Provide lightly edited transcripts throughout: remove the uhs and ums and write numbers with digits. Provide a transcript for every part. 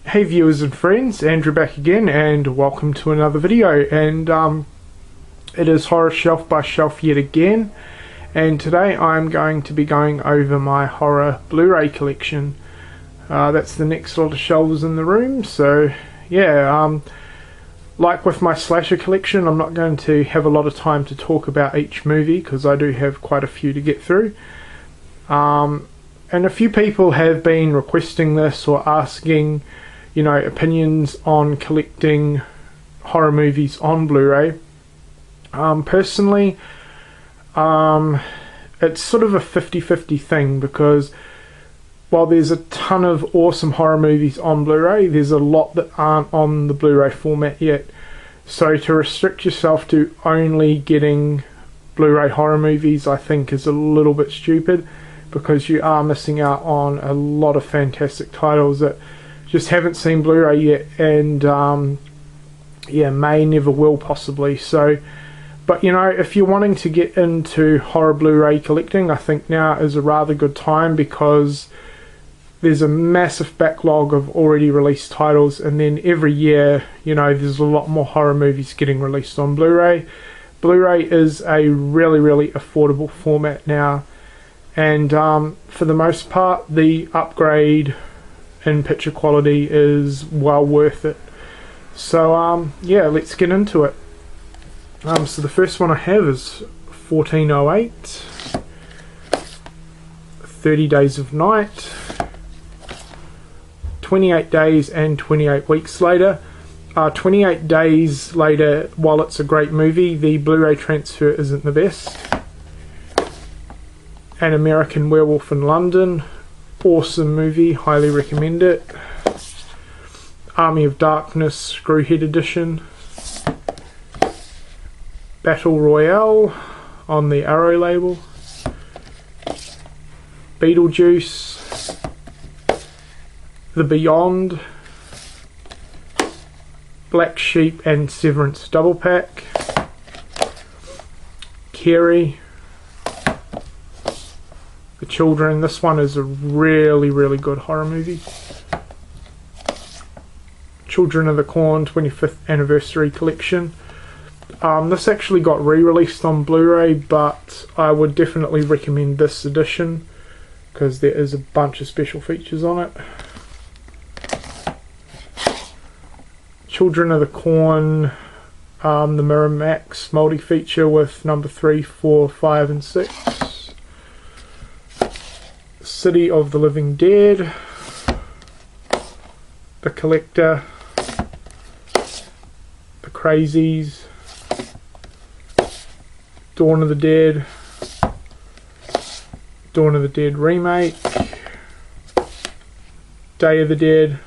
Hey viewers and friends, Andrew back again, and welcome to another video. And it is Horror Shelf by Shelve yet again, and today I'm going to be going over my Horror Blu-ray collection. That's the next lot of shelves in the room. So yeah, like with my slasher collection, I'm not going to have a lot of time to talk about each movie because I do have quite a few to get through. And a few people have been requesting this or asking, you know, opinions on collecting horror movies on Blu-ray. Personally, it's sort of a 50-50 thing, because while there's a ton of awesome horror movies on Blu-ray, there's a lot that aren't on the Blu-ray format yet. So to restrict yourself to only getting Blu-ray horror movies, I think is a little bit stupid, because you are missing out on a lot of fantastic titles that just haven't seen Blu-ray yet, and yeah, may never will possibly. So, but you know, if you're wanting to get into horror Blu-ray collecting, I think now is a rather good time, because there's a massive backlog of already released titles, and then every year, you know, there's a lot more horror movies getting released on Blu-ray. Blu-ray is a really affordable format now, and for the most part, the upgrade in picture quality is well worth it. So yeah, let's get into it. So the first one I have is 1408, 30 Days of Night, 28 Days and 28 Weeks Later. 28 Days Later, while it's a great movie, the Blu-ray transfer isn't the best. An American Werewolf in London, awesome movie, highly recommend it. Army of Darkness Screwhead Edition. Battle Royale on the Arrow label. Beetlejuice. The Beyond. Black Sheep and Severance double pack. Carrie. The Children. This one is a really good horror movie. Children of the Corn 25th Anniversary Collection. This actually got re-released on Blu-ray, but I would definitely recommend this edition because there is a bunch of special features on it. Children of the Corn, the Miramax multi-feature with number 3, 4, 5 and 6. City of the Living Dead, The Collector, The Crazies, Dawn of the Dead, Dawn of the Dead Remake, Day of the Dead,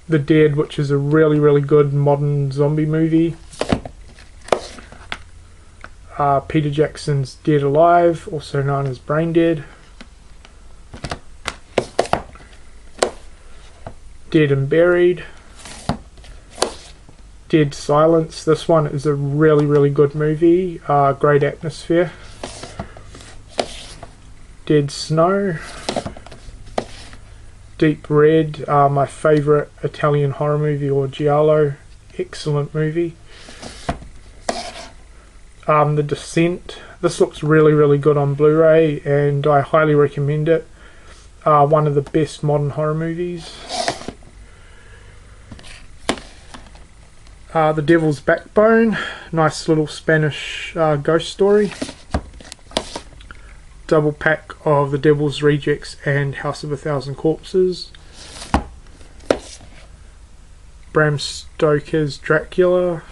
The Dead, which is a really good modern zombie movie, Peter Jackson's Dead Alive, also known as Brain Dead, Dead and Buried, Dead Silence. This one is a really good movie, great atmosphere. Dead Snow, Deep Red, my favourite Italian horror movie, or giallo, excellent movie. The Descent. This looks really good on Blu-ray, and I highly recommend it. One of the best modern horror movies. The Devil's Backbone, nice little Spanish ghost story. Double pack of The Devil's Rejects and House of a Thousand Corpses. Bram Stoker's Dracula.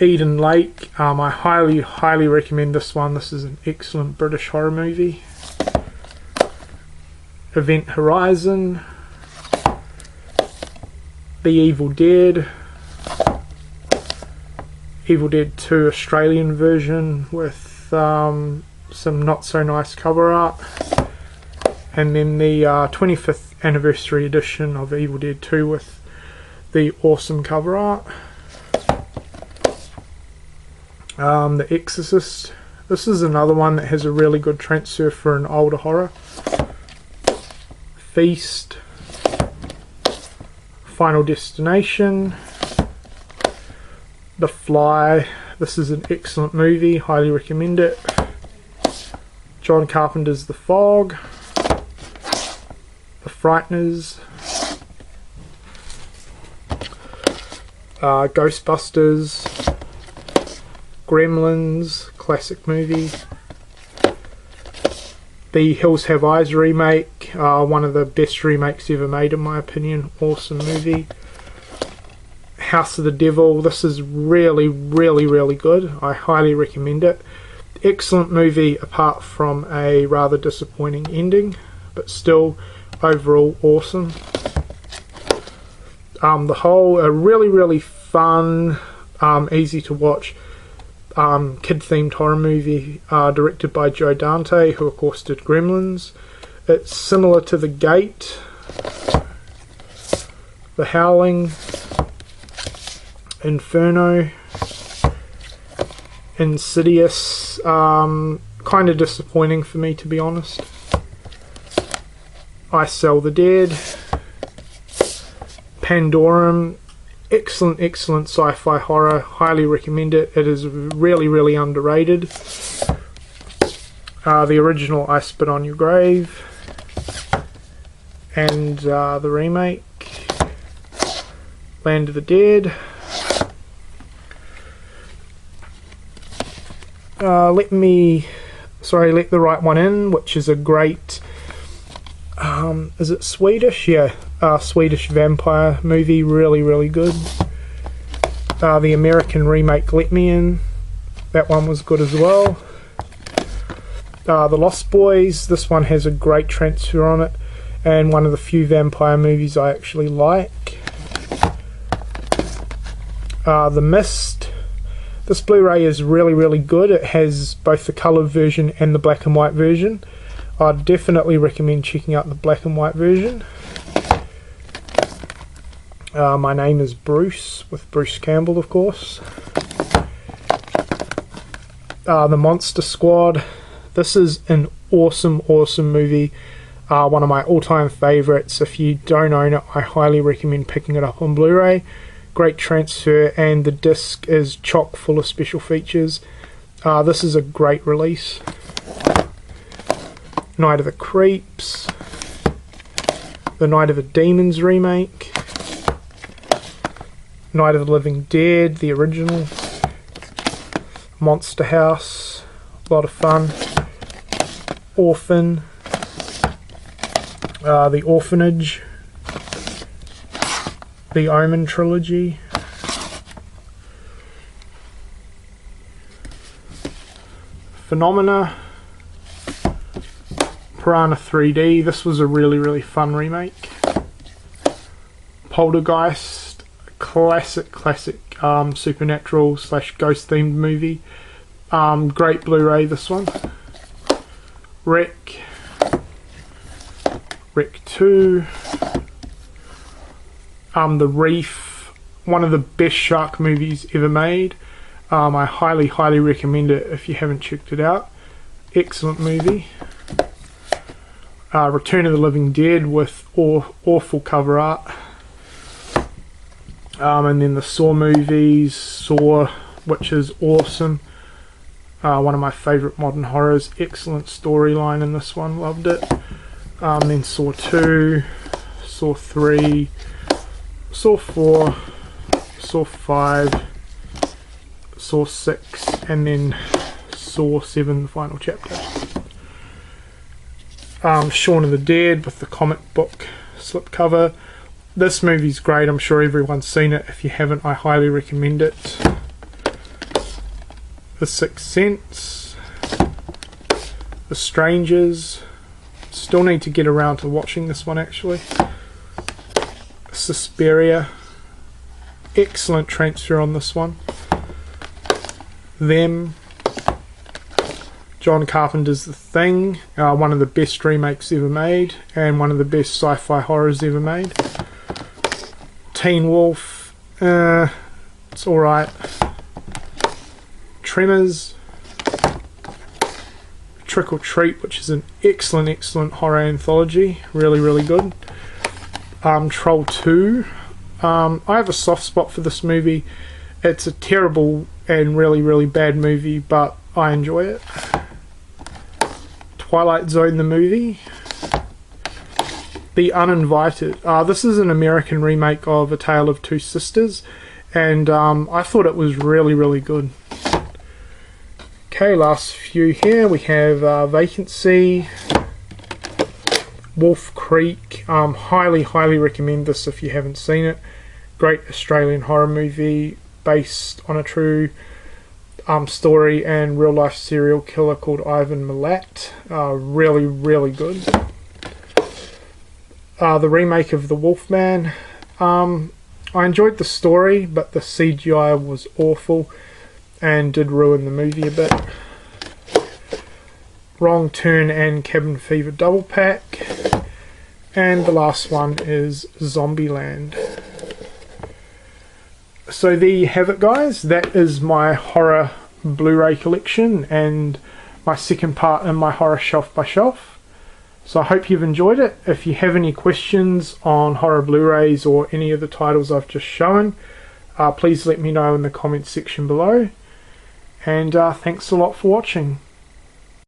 Eden Lake, I highly recommend this one. This is an excellent British horror movie. Event Horizon. The Evil Dead. Evil Dead 2 Australian version with some not so nice cover art. And then the 25th Anniversary edition of Evil Dead 2 with the awesome cover art. The Exorcist. This is another one that has a really good transfer for an older horror. Feast, Final Destination, The Fly. This is an excellent movie, highly recommend it. John Carpenter's The Fog, The Frighteners, Ghostbusters, Gremlins, classic movie. The Hills Have Eyes remake, one of the best remakes ever made in my opinion, awesome movie. House of the Devil, this is really good, I highly recommend it. Excellent movie apart from a rather disappointing ending, but still overall awesome. The whole, a really fun, easy to watch kid-themed horror movie directed by Joe Dante, who of course did Gremlins. It's similar to The Gate, The Howling, Inferno, Insidious. Kind of disappointing for me, to be honest. I Sell the Dead, Pandorum. Excellent sci-fi horror, highly recommend it. It is really underrated. The original I Spit on Your Grave, and the remake Land of the Dead. Let the Right One In, which is a great, is it Swedish? Yeah, Swedish vampire movie, really good. The American remake Let Me In, that one was good as well. The Lost Boys, this one has a great transfer on it, and one of the few vampire movies I actually like. The Mist, this Blu-ray is really good. It has both the colour version and the black and white version. I'd definitely recommend checking out the black and white version. My Name is Bruce, with Bruce Campbell of course. The Monster Squad, this is an awesome movie, one of my all-time favourites. If you don't own it, I highly recommend picking it up on Blu-ray. Great transfer, and the disc is chock full of special features. This is a great release. Night of the Creeps, the Night of the Demons remake, Night of the Living Dead, the original, Monster House, a lot of fun, Orphan, The Orphanage, the Omen trilogy, Phenomena, Piranha 3D, this was a really fun remake. Poltergeist, classic supernatural / ghost themed movie, great Blu-ray this one. Wreck 2, The Reef, one of the best shark movies ever made. I highly recommend it if you haven't checked it out. Excellent movie. Return of the Living Dead with awful cover art. And then the Saw movies, Saw, which is awesome. One of my favourite modern horrors. Excellent storyline in this one, loved it. Then Saw 2, Saw 3, Saw 4, Saw 5, Saw 6, and then Saw 7, the final chapter. Shaun of the Dead with the comic book slipcover. This movie's great, I'm sure everyone's seen it. If you haven't, I highly recommend it. The Sixth Sense, The Strangers, still need to get around to watching this one actually. Suspiria, excellent transfer on this one. Them, John Carpenter's The Thing, one of the best remakes ever made, and one of the best sci-fi horrors ever made. Teen Wolf, it's alright. Tremors, Trick or Treat, which is an excellent horror anthology, really good. Troll 2. I have a soft spot for this movie. It's a terrible and really bad movie, but I enjoy it. Twilight Zone the movie. The Uninvited. This is an American remake of A Tale of Two Sisters, and I thought it was really good. Okay, last few here. We have Vacancy, Wolf Creek. Highly recommend this if you haven't seen it. Great Australian horror movie based on a true story and real life serial killer called Ivan Milat. Really good. The remake of The Wolfman. I enjoyed the story, but the CGI was awful and did ruin the movie a bit. Wrong Turn and Cabin Fever double pack. And the last one is Zombieland. So there you have it, guys. That is my horror Blu-ray collection and my second part in my horror shelf by shelf. So I hope you've enjoyed it. If you have any questions on horror Blu-rays or any of the titles I've just shown, please let me know in the comments section below. And thanks a lot for watching.